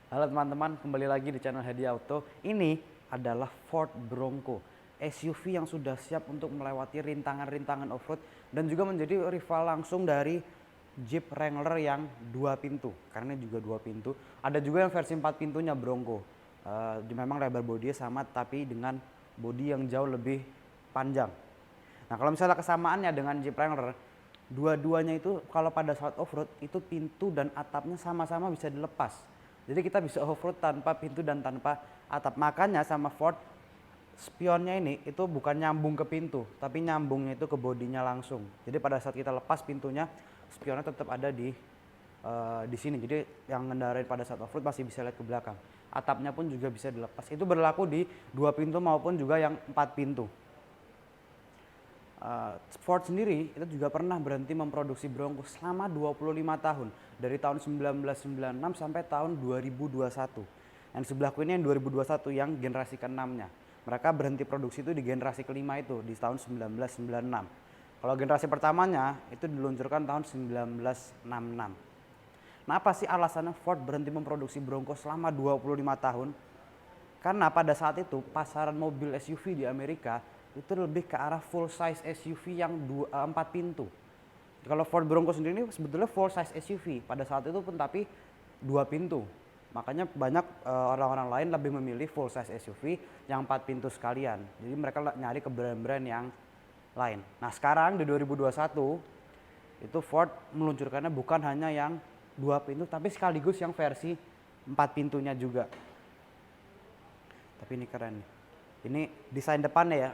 Halo teman-teman, kembali lagi di channel Hadi Auto. Ini adalah Ford Bronco, SUV yang sudah siap untuk melewati rintangan-rintangan off-road dan juga menjadi rival langsung dari Jeep Wrangler yang 2 pintu. Karena juga 2 pintu. Ada juga yang versi 4 pintunya Bronco. Memang lebar bodinya sama, tapi dengan bodi yang jauh lebih panjang. Nah, kalau misalnya kesamaannya dengan Jeep Wrangler, dua-duanya itu kalau pada saat off-road itu pintu dan atapnya sama-sama bisa dilepas. Jadi kita bisa off-road tanpa pintu dan tanpa atap. Makanya sama Ford, spionnya ini itu bukan nyambung ke pintu, tapi nyambungnya itu ke bodinya langsung. Jadi pada saat kita lepas pintunya, spionnya tetap ada di sini. Jadi yang ngendarain pada saat off-road masih bisa lihat ke belakang. Atapnya pun juga bisa dilepas. Itu berlaku di 2 pintu maupun juga yang 4 pintu. Ford sendiri itu juga pernah berhenti memproduksi Bronco selama 25 tahun, dari tahun 1996 sampai tahun 2021. Yang sebelahku ini yang 2021 yang generasi ke-6-nya. Mereka berhenti produksi itu di generasi kelima itu di tahun 1996. Kalau generasi pertamanya itu diluncurkan tahun 1966. Nah, apa sih alasannya Ford berhenti memproduksi Bronco selama 25 tahun? Karena pada saat itu pasaran mobil SUV di Amerika itu lebih ke arah full size SUV yang 4 pintu. Kalau Ford Bronco sendiri sebetulnya full size SUV pada saat itu pun, tapi 2 pintu. Makanya banyak orang-orang lain lebih memilih full size SUV yang 4 pintu sekalian. Jadi mereka nyari ke brand-brand yang lain. Nah, sekarang di 2021 itu Ford meluncurkannya bukan hanya yang 2 pintu, tapi sekaligus yang versi 4 pintunya juga. Tapi ini keren nih. Ini desain depannya ya.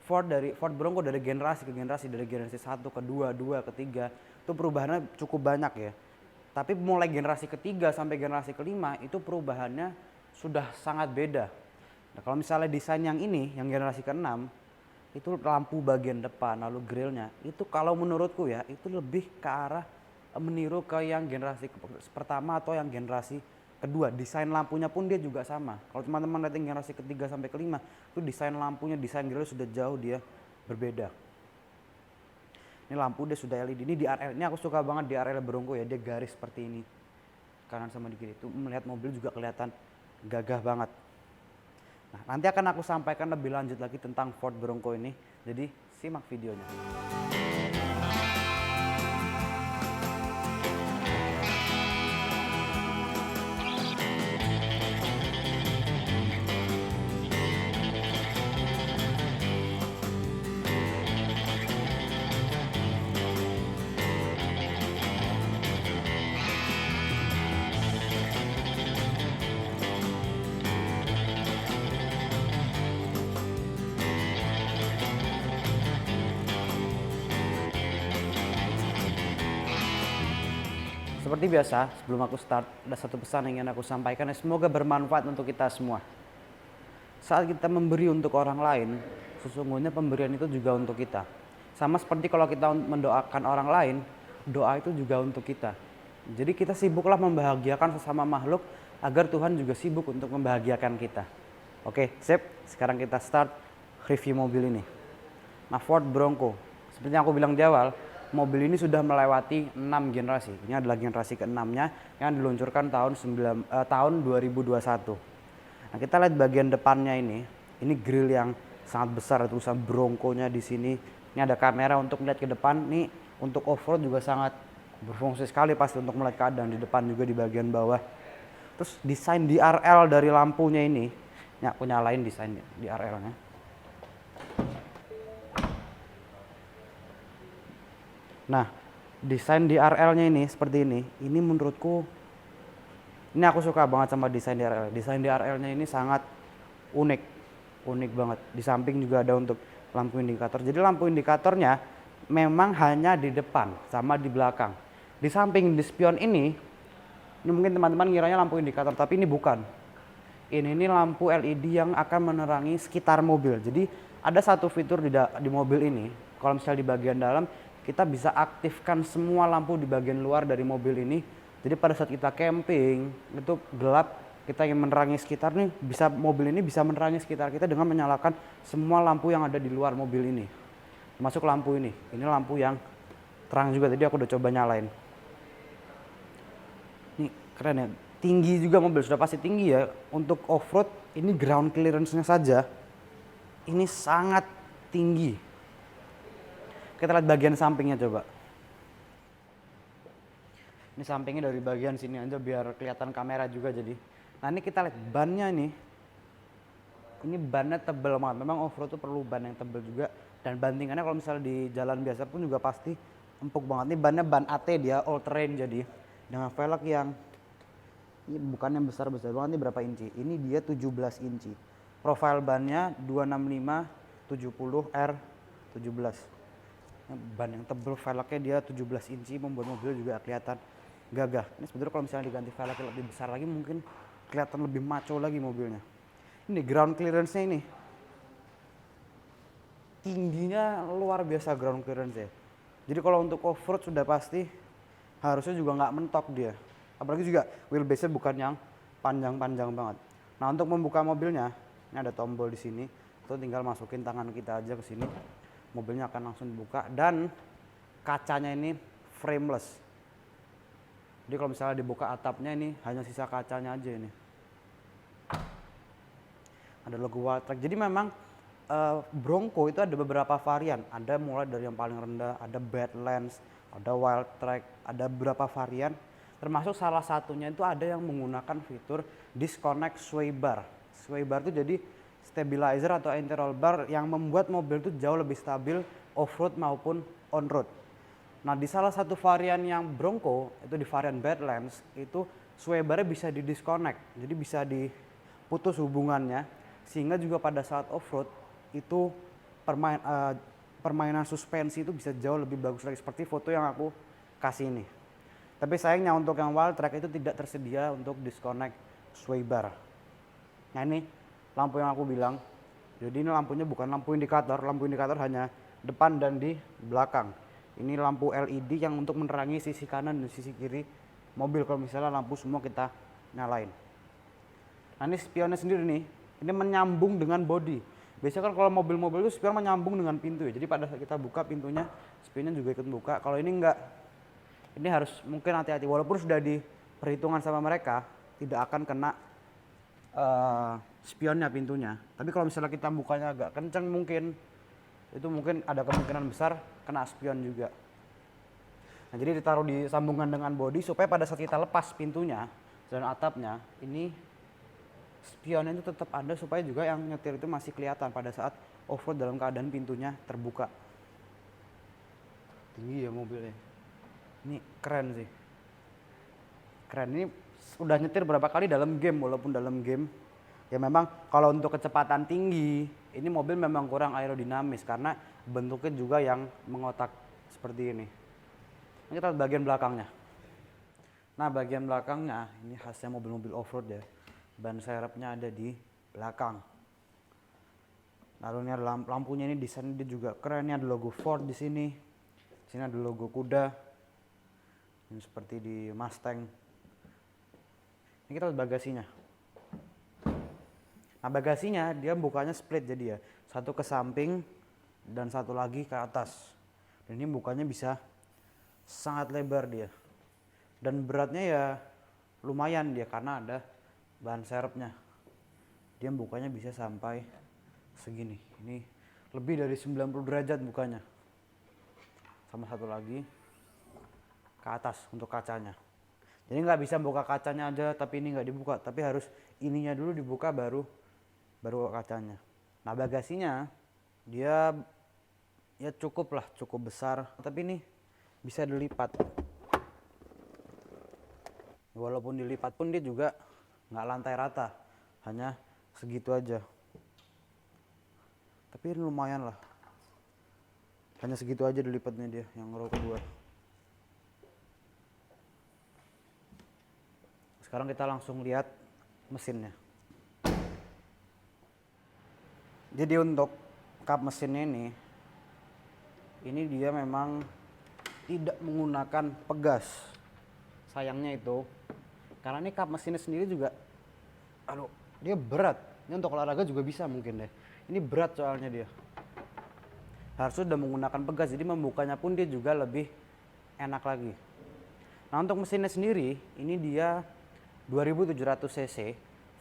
Ford Bronco dari generasi ke generasi, dari generasi 1 ke 2, 2 ke 3 itu perubahannya cukup banyak ya. Tapi mulai generasi ketiga sampai generasi kelima itu perubahannya sudah sangat beda. Nah, kalau misalnya desain yang ini, yang generasi ke-6 itu lampu bagian depan lalu grillnya itu kalau menurutku ya itu lebih ke arah meniru ke yang generasi pertama atau yang generasi kedua. Desain lampunya pun dia juga sama. Kalau teman-teman lihat generasi ketiga sampai kelima itu desain lampunya, desain grillnya sudah jauh dia berbeda. Ini lampu dia sudah LED. Ini DRL, ini aku suka banget DRL Bronco ya, dia garis seperti ini kanan sama di kiri itu melihat mobil juga kelihatan gagah banget. Nah, nanti akan aku sampaikan lebih lanjut lagi tentang Ford Bronco ini, jadi simak videonya. Seperti biasa, sebelum aku start, ada satu pesan yang ingin aku sampaikan, semoga bermanfaat untuk kita semua. Saat kita memberi untuk orang lain, sesungguhnya pemberian itu juga untuk kita. Sama seperti kalau kita mendoakan orang lain, doa itu juga untuk kita. Jadi kita sibuklah membahagiakan sesama makhluk, agar Tuhan juga sibuk untuk membahagiakan kita. Oke, sip. Sekarang kita start review mobil ini. Nah, Ford Bronco, seperti yang aku bilang di awal, mobil ini sudah melewati 6 generasi. Ini adalah generasi ke-6-nya yang diluncurkan tahun 2021. Nah, kita lihat bagian depannya ini grill yang sangat besar, tulisan Bronco-nya di sini. Ini ada kamera untuk melihat ke depan. Nih untuk off-road juga sangat berfungsi sekali pasti untuk melihat keadaan di depan juga di bagian bawah. Terus desain DRL dari lampunya ini aku nyalain desain DRL-nya. Nah, desain DRL-nya ini seperti ini menurutku, ini aku suka banget sama desain DRL. Desain DRL-nya ini sangat unik, unik banget. Di samping juga ada untuk lampu indikator. Jadi lampu indikatornya memang hanya di depan sama di belakang. Di samping di spion ini mungkin teman-teman ngiranya lampu indikator, tapi ini bukan. Ini lampu LED yang akan menerangi sekitar mobil. Jadi ada satu fitur di mobil ini, kalau misalnya di bagian dalam, kita bisa aktifkan semua lampu di bagian luar dari mobil ini. Jadi pada saat kita camping itu gelap, kita ingin menerangi sekitar nih, mobil ini bisa menerangi sekitar kita dengan menyalakan semua lampu yang ada di luar mobil ini. Termasuk lampu ini. Ini lampu yang terang juga, tadi aku udah coba nyalain. Nih keren ya. tinggi juga, mobil sudah pasti tinggi ya. Untuk off-road ini ground clearance-nya saja ini sangat tinggi. Kita lihat bagian sampingnya coba. Ini sampingnya dari bagian sini aja biar kelihatan kamera juga jadi. Nah ini kita lihat bannya nih. Ini bannya tebel banget. Memang off-road tuh perlu ban yang tebel juga. Dan bantingannya kalau misalnya di jalan biasa pun juga pasti empuk banget. Ini bannya ban AT dia, all terrain jadi. Dengan velg yang ini bukan yang besar-besar banget, ini berapa inci? Ini dia 17 inci. Profile bannya 265 70 R17. Ban yang tebel, velgnya dia 17 inci, membuat mobil juga kelihatan gagah. Ini sebenarnya kalau misalnya diganti velg lebih besar lagi mungkin kelihatan lebih maco lagi mobilnya. Ini ground clearance-nya ini. Tingginya luar biasa ground clearance ya. Jadi kalau untuk off-road sudah pasti harusnya juga nggak mentok dia. Apalagi juga wheelbase-nya bukan yang panjang-panjang banget. Nah untuk membuka mobilnya, ini ada tombol di sini. Itu tinggal masukin tangan kita aja ke sini. Mobilnya akan langsung dibuka dan kacanya ini frameless. Jadi kalau misalnya dibuka atapnya ini hanya sisa kacanya aja ini. Ada logo Wildtrak. Jadi memang Bronco itu ada beberapa varian. Ada mulai dari yang paling rendah, ada Badlands, ada Wildtrak, ada beberapa varian. Termasuk salah satunya itu ada yang menggunakan fitur disconnect sway bar. Sway bar itu jadi stabilizer atau anti-roll bar yang membuat mobil itu jauh lebih stabil off-road maupun on-road. Nah di salah satu varian yang Bronco, itu di varian Badlands, itu sway bar bisa di-disconnect. Jadi bisa diputus hubungannya, sehingga juga pada saat off-road itu permainan suspensi itu bisa jauh lebih bagus lagi, seperti foto yang aku kasih ini. Tapi sayangnya untuk yang Wildtrak itu tidak tersedia untuk disconnect sway bar. Nah ini lampu yang aku bilang. Jadi ini lampunya bukan lampu indikator hanya depan dan di belakang. Ini lampu LED yang untuk menerangi sisi kanan dan sisi kiri mobil kalau misalnya lampu semua kita nyalain. Nah ini spionnya sendiri nih, ini menyambung dengan bodi. Biasanya kan kalau mobil-mobil itu spion menyambung dengan pintu ya. Jadi pada saat kita buka pintunya, spionnya juga ikut buka. Kalau ini enggak. Ini harus mungkin hati-hati, walaupun sudah diperhitungkan sama mereka tidak akan kena spionnya pintunya. Tapi kalau misalnya kita bukanya agak kencang mungkin itu mungkin ada kemungkinan besar kena spion juga. Nah jadi ditaruh di sambungan dengan bodi supaya pada saat kita lepas pintunya dan atapnya ini spionnya itu tetap ada supaya juga yang nyetir itu masih kelihatan pada saat off-road dalam keadaan pintunya terbuka. Tinggi ya mobilnya. Ini keren sih. Keren, ini udah nyetir berapa kali dalam game, walaupun dalam game ya memang kalau untuk kecepatan tinggi ini mobil memang kurang aerodinamis karena bentuknya juga yang mengotak seperti ini. Ini kita lihat bagian belakangnya. Nah bagian belakangnya ini khasnya mobil-mobil off-road ya. Ban serepnya ada di belakang. Lalu ini ada lampunya, ini desainnya juga keren. Ini ada logo Ford di sini. Di sini ada logo kuda. Ini seperti di Mustang. Ini kita lihat bagasinya. Nah bagasinya dia bukanya split jadi ya. Satu ke samping dan satu lagi ke atas. Dan ini bukanya bisa sangat lebar dia. Dan beratnya ya lumayan dia karena ada ban serepnya. Dia bukanya bisa sampai segini. Ini lebih dari 90 derajat bukanya. Sama satu lagi ke atas untuk kacanya. Jadi nggak bisa buka kacanya aja tapi ini nggak dibuka. Tapi harus ininya dulu dibuka baru kacanya. Nah bagasinya dia ya cukup besar. Tapi ini bisa dilipat. Walaupun dilipat pun dia juga nggak lantai rata, hanya segitu aja. Tapi ini lumayan lah. Hanya segitu aja dilipatnya dia yang row kedua. Sekarang kita langsung lihat mesinnya. Jadi untuk kap mesinnya ini dia memang tidak menggunakan pegas. Sayangnya itu, karena ini kap mesinnya sendiri juga, dia berat. Ini untuk olahraga juga bisa mungkin deh. Ini berat soalnya dia. Harusnya sudah menggunakan pegas, jadi membukanya pun dia juga lebih enak lagi. Nah untuk mesinnya sendiri, ini dia 2700 cc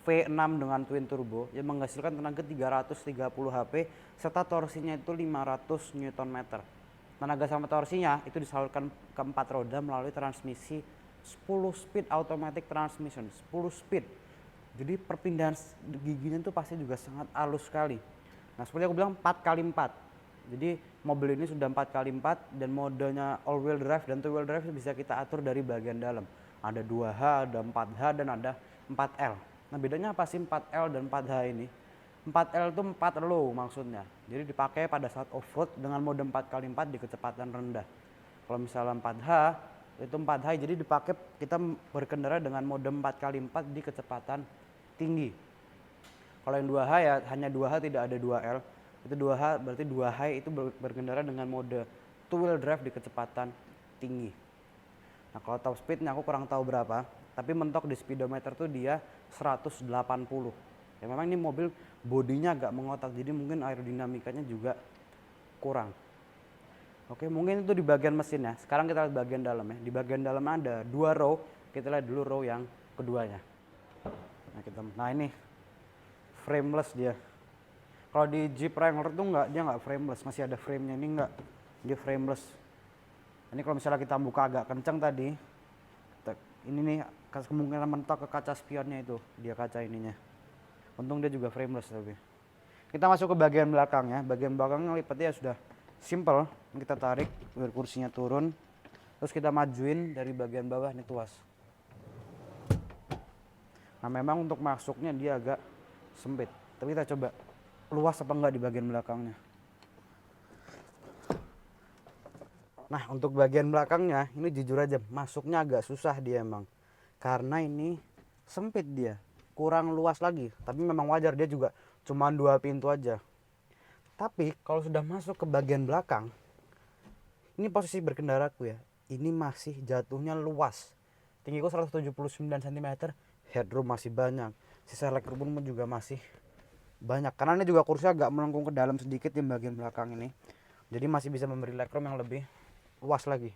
V6 dengan twin turbo yang menghasilkan tenaga 330 HP serta torsinya itu 500 Nm. Tenaga sama torsinya itu disalurkan ke 4 roda melalui transmisi 10 speed automatic transmission, 10 speed. Jadi perpindahan giginya itu pasti juga sangat halus sekali. Nah, seperti aku bilang 4x4. Jadi mobil ini sudah 4x4 dan modenya all wheel drive dan two wheel drive bisa kita atur dari bagian dalam. Ada 2H, ada 4H dan ada 4L. Nah, bedanya apa sih 4L dan 4H ini? 4L itu 4 low maksudnya. Jadi dipakai pada saat off-road dengan mode 4x4 di kecepatan rendah. Kalau misalnya 4H itu 4H jadi dipakai kita berkendara dengan mode 4x4 di kecepatan tinggi. Kalau yang 2H ya hanya 2H tidak ada 2L. Itu 2H berarti 2H itu berkendara dengan mode two wheel drive di kecepatan tinggi. Nah, kalau top speednya aku kurang tahu berapa, tapi mentok di speedometer tuh dia 180. Ya memang ini mobil bodinya agak mengotak, jadi mungkin aerodinamikanya juga kurang. Oke, mungkin itu di bagian mesinnya. Sekarang kita lihat bagian dalam ya. Di bagian dalam ada 2 row. Kita lihat dulu row yang keduanya. Nah ini frameless dia. Kalau di Jeep Wrangler tuh dia nggak frameless, masih ada frame-nya. Ini nggak, dia frameless. Ini kalau misalnya kita buka agak kencang tadi, ini nih kemungkinan mentok ke kaca spionnya itu, dia kaca ininya. Untung dia juga frameless tapi. Kita masuk ke bagian belakang ya. Bagian belakangnya lipatnya sudah simple. Kita tarik biar kursinya turun. Terus kita majuin dari bagian bawah ini tuas. Nah memang untuk masuknya dia agak sempit. Tapi kita coba luas apa enggak di bagian belakangnya. Nah untuk bagian belakangnya ini jujur aja masuknya agak susah dia emang. Karena ini sempit dia. Kurang luas lagi. Tapi memang wajar dia juga cuma 2 pintu aja. Tapi kalau sudah masuk ke bagian belakang, ini posisi berkendaraku ya. Ini masih jatuhnya luas. Tinggiku 179 cm, headroom masih banyak. Sisa legroom pun juga masih banyak. Karena ini juga kursi agak melengkung ke dalam sedikit di bagian belakang ini. Jadi masih bisa memberi legroom yang lebih luas lagi.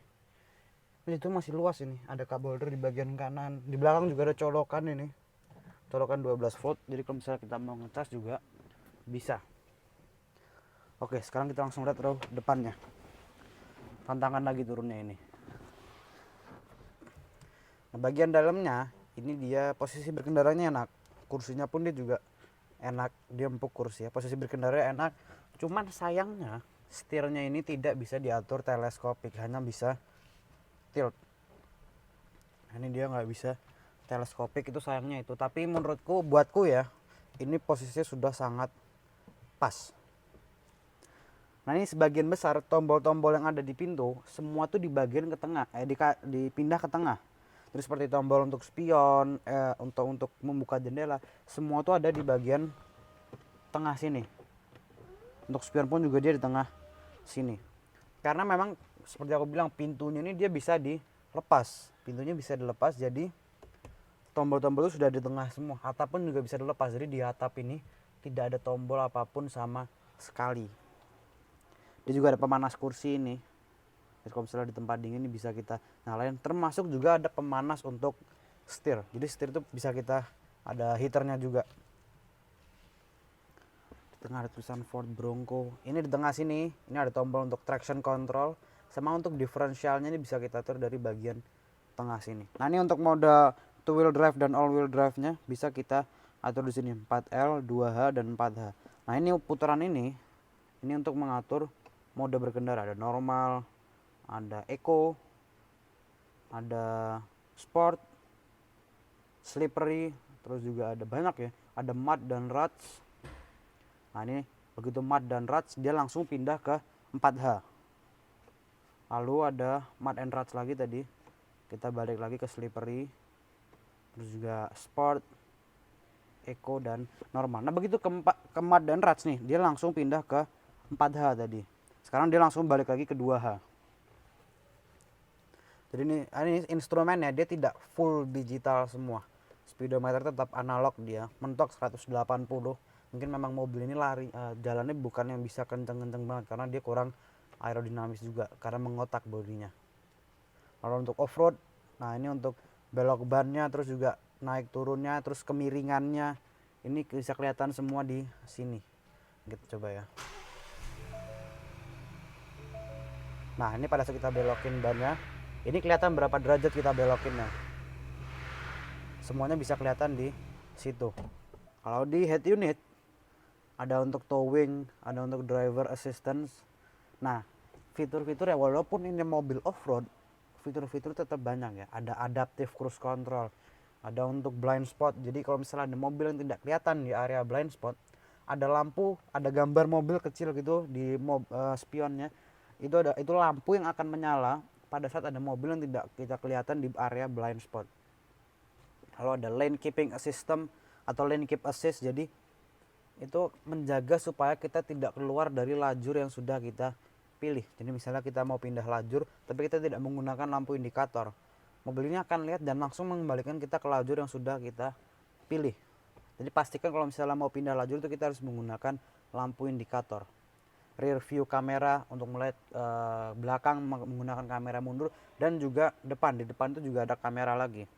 Ini itu masih luas ini. Ada cup holder di bagian kanan. Di belakang juga ada colokan ini. Colokan 12 volt. Jadi kalau misalnya kita mau ngecas juga bisa. Oke, sekarang kita langsung lihat row depannya. Tantangan lagi turunnya ini. Nah, bagian dalamnya ini dia posisi berkendaranya enak. Kursinya pun dia juga enak, dia empuk kursi ya. Posisi berkendara enak. Cuman sayangnya setirnya ini tidak bisa diatur teleskopik, hanya bisa tilt. Nah, ini dia nggak bisa teleskopik, itu sayangnya itu. Tapi menurutku, buatku ya, ini posisinya sudah sangat pas. Nah ini sebagian besar tombol-tombol yang ada di pintu semua tuh di bagian ke tengah, dipindah ke tengah. Terus seperti tombol untuk spion, untuk membuka jendela, semua tuh ada di bagian tengah sini. Untuk spion pun juga dia di tengah sini. Karena memang seperti aku bilang pintunya ini dia bisa dilepas, pintunya bisa dilepas jadi tombol-tombol itu sudah di tengah semua. Atap pun juga bisa dilepas, jadi di atap ini tidak ada tombol apapun sama sekali. Dia juga ada pemanas kursi ini. Jadi kalau misalnya di tempat dingin ini bisa kita nyalain. Termasuk juga ada pemanas untuk setir. Jadi setir itu bisa kita, ada heaternya juga. Di tengah ada tulisan Ford Bronco. Ini di tengah sini, ini ada tombol untuk traction control. Sama untuk diferensialnya ini bisa kita atur dari bagian tengah sini. Nah ini untuk mode two wheel drive dan all wheel drive nya bisa kita atur di sini 4L, 2H dan 4H. Nah ini putaran ini untuk mengatur mode berkendara. Ada normal, ada eco, ada sport, slippery, terus juga ada banyak ya. Ada mud dan ruts. Nah ini begitu mud dan ruts dia langsung pindah ke 4H. Lalu ada mud and ruts lagi tadi. Kita balik lagi ke slippery. Terus juga sport, eco dan normal. Nah begitu ke mud dan ruts nih, dia langsung pindah ke 4H tadi. Sekarang dia langsung balik lagi ke 2H. Jadi ini instrumennya dia tidak full digital semua. Speedometer tetap analog dia, mentok 180. Mungkin memang mobil ini jalannya bukan yang bisa kenceng-kenceng banget karena dia kurang aerodinamis juga karena mengotak bodinya. Kalau untuk off-road, nah ini untuk belok bannya terus juga naik turunnya, terus kemiringannya ini bisa kelihatan semua di sini. Gitu coba ya. Nah ini pada saat kita belokin bannya, ini kelihatan berapa derajat kita belokinnya. Semuanya bisa kelihatan di situ. Kalau di head unit ada untuk towing, ada untuk driver assistance. Nah fitur-fitur ya, walaupun ini mobil off-road, fitur-fitur tetap banyak ya. Ada adaptive cruise control, ada untuk blind spot. Jadi kalau misalnya ada mobil yang tidak kelihatan di area blind spot, ada lampu, ada gambar mobil kecil gitu di spionnya. Itu lampu yang akan menyala pada saat ada mobil yang tidak kita kelihatan di area blind spot. Lalu ada lane keeping system atau lane keep assist, jadi itu menjaga supaya kita tidak keluar dari lajur yang sudah kita pilih. Jadi misalnya kita mau pindah lajur tapi kita tidak menggunakan lampu indikator, mobil ini akan lihat dan langsung mengembalikan kita ke lajur yang sudah kita pilih. Jadi pastikan kalau misalnya mau pindah lajur itu kita harus menggunakan lampu indikator. Rear view kamera untuk melihat belakang menggunakan kamera mundur, dan juga depan. Di depan itu juga ada kamera lagi.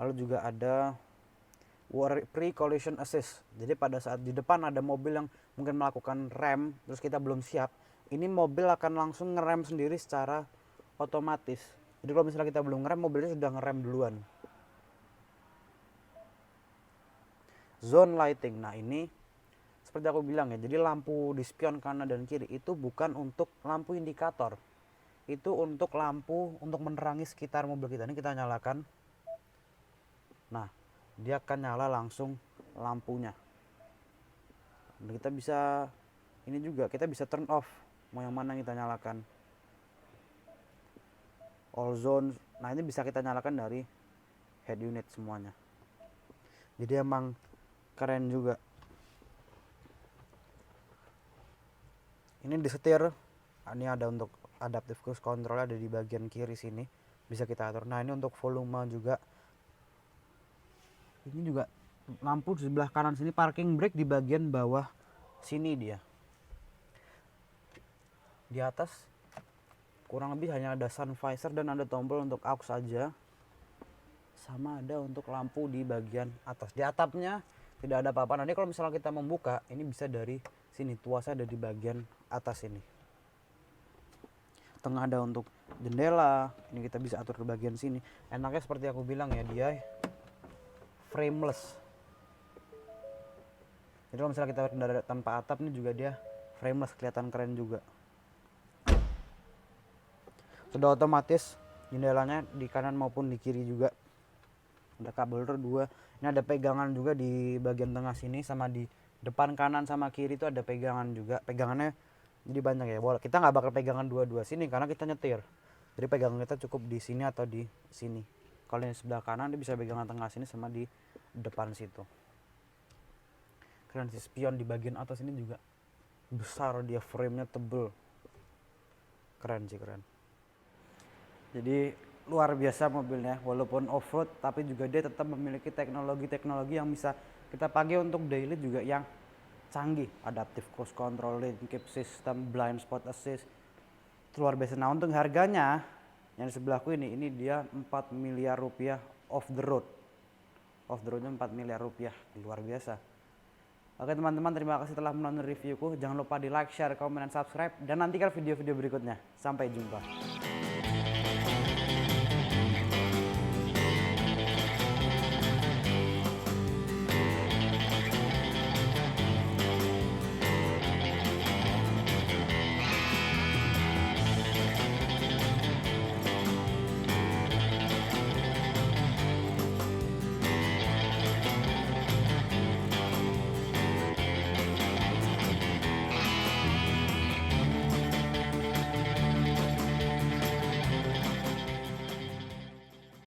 Lalu juga ada pre-collision assist. Jadi pada saat di depan ada mobil yang mungkin melakukan rem terus kita belum siap, ini mobil akan langsung ngerem sendiri secara otomatis. Jadi kalau misalnya kita belum ngerem, mobilnya sudah ngerem duluan. Zone lighting. Nah ini seperti aku bilang ya, jadi lampu di spion kanan dan kiri itu bukan untuk lampu indikator. Itu untuk lampu untuk menerangi sekitar mobil kita. Ini kita nyalakan. Nah dia akan nyala langsung lampunya. Dan kita bisa, ini juga kita bisa turn off, mau yang mana yang kita nyalakan. All zone, nah ini bisa kita nyalakan dari head unit semuanya. Jadi emang keren juga. Ini di setir, ini ada untuk adaptive cruise control, ada di bagian kiri sini, bisa kita atur. Nah ini untuk volume juga. Ini juga lampu di sebelah kanan sini, parking brake di bagian bawah sini dia. Di atas kurang lebih hanya ada sun visor dan ada tombol untuk aux saja. Sama ada untuk lampu di bagian atas. Di atapnya tidak ada apa-apa. Nanti kalau misalnya kita membuka, ini bisa dari sini. Tuasnya ada di bagian atas ini. Tengah ada untuk jendela. Ini kita bisa atur ke bagian sini. Enaknya seperti aku bilang ya, dia frameless. Jadi kalau misalnya kita berkendara tanpa atap, ini juga dia frameless, kelihatan keren juga. Sudah otomatis jendelanya di kanan maupun di kiri juga. Ada kabel dua. Ini ada pegangan juga di bagian tengah sini, sama di depan kanan sama kiri itu ada pegangan juga. Pegangannya jadi banyak ya. Kita nggak bakal pegangan dua-dua sini karena kita nyetir. Jadi pegangan kita cukup di sini atau di sini. Kalau yang sebelah kanan dia bisa pegangan tengah sini sama di depan situ. Keren sih, spion di bagian atas ini juga besar, dia framenya tebel. Keren sih, keren. Jadi luar biasa mobilnya, walaupun off-road tapi juga dia tetap memiliki teknologi-teknologi yang bisa kita pakai untuk daily juga yang canggih. Adaptive cruise control, lane keep system, blind spot assist, luar biasa. Nah untuk harganya yang di sebelahku ini dia 4 miliar rupiah off the roadnya 4 miliar rupiah, luar biasa. Oke teman-teman, terima kasih telah menonton reviewku. Jangan lupa di like, share, komen, dan subscribe, dan nantikan video-video berikutnya. Sampai jumpa.